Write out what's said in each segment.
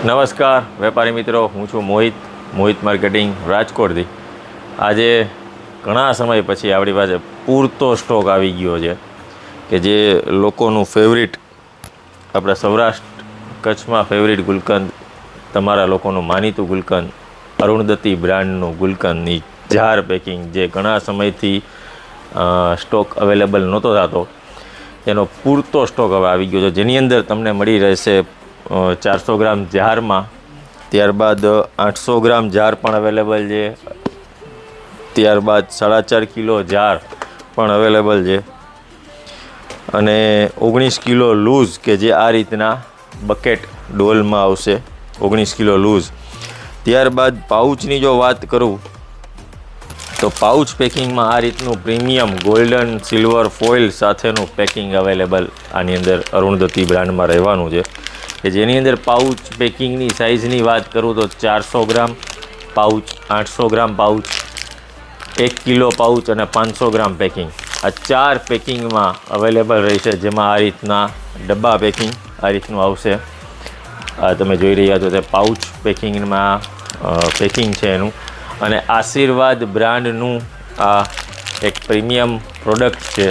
નમસ્કાર વેપારી મિત્રો, હું છું મોહિત માર્કેટિંગ રાજકોટથી। આજે ઘણા સમય પછી આપણી પાસે પૂરતો સ્ટોક આવી ગયો છે કે જે લોકોનું ફેવરિટ, આપણા સૌરાષ્ટ્ર કચ્છમાં ફેવરિટ ગુલકંદ, તમારા લોકોનું માનીતું ગુલકંદ, અરુણદતી બ્રાન્ડનું ગુલકંદની જાર પેકિંગ, જે ઘણા સમયથી સ્ટોક અવેલેબલ નહોતો થતો, એનો પૂરતો સ્ટોક હવે આવી ગયો છે, જેની અંદર તમને મળી રહેશે 400 ગ્રામ જારમાં, ત્યારબાદ 800 ગ્રામ જાર પણ અવેલેબલ છે, ત્યારબાદ 4.5 કિલો જાર પણ અવેલેબલ છે, અને 19 કિલો લૂઝ કે જે આ રીતના બકેટ ડોલમાં આવશે, 19 કિલો લૂઝ। ત્યારબાદ પાઉચની જો વાત કરું તો પાઉચ પેકિંગમાં આ રીતનું પ્રીમિયમ ગોલ્ડન સિલ્વર ફોઇલ સાથેનું પેકિંગ અવેલેબલ આની અંદર અરુણદતી બ્રાન્ડમાં રહેવાનું છે, કે જેની અંદર પાઉચ પેકિંગની સાઇઝની વાત કરું તો 400 ગ્રામ પાઉચ, 800 ગ્રામ પાઉચ, 1 કિલો પાઉચ અને 500 ગ્રામ પેકિંગ, આ 4 પેકિંગમાં અવેલેબલ રહેશે, જેમાં આ રીતના ડબ્બા પેકિંગ આ રીતનું આવશે। આ તમે જોઈ રહ્યા છો તે પાઉચ પેકિંગમાં પેકિંગ છે એનું, અને આશીર્વાદ બ્રાન્ડનું આ એક પ્રીમિયમ પ્રોડક્ટ છે,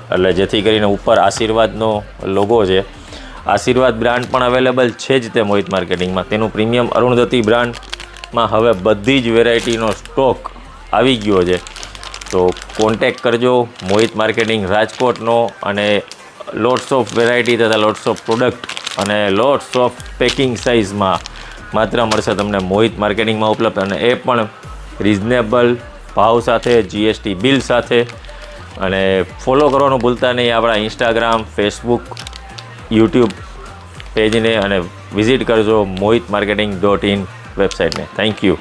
એટલે જેથી કરીને ઉપર આશીર્વાદનો લોગો છે। આશીર્વાદ બ્રાન્ડ પણ અવેલેબલ છે જ તે મોહિત માર્કેટિંગમાં, તેનું પ્રીમિયમ અરુણદતી બ્રાન્ડમાં હવે બધી જ વેરાયટીનો સ્ટોક આવી ગયો છે, તો કોન્ટેક કરજો મોહિત માર્કેટિંગ રાજકોટનો, અને લોટ્સ ઓફ વેરાયટી તથા લોટ્સ ઓફ પ્રોડક્ટ અને લોટ્સ ઓફ પેકિંગ સાઇઝમાં માત્ર મળશે તમને મોહિત માર્કેટિંગમાં ઉપલબ્ધ, અને એ પણ રિઝનેબલ ભાવ સાથે, GST બિલ સાથે। અને ફોલો કરવાનું ભૂલતા નહીં આપણા ઇન્સ્ટાગ્રામ, ફેસબુક, યુટ્યુબ પેજને, અને વિઝિટ કરજો mohitmarketing.in વેબસાઇટને। Thank you.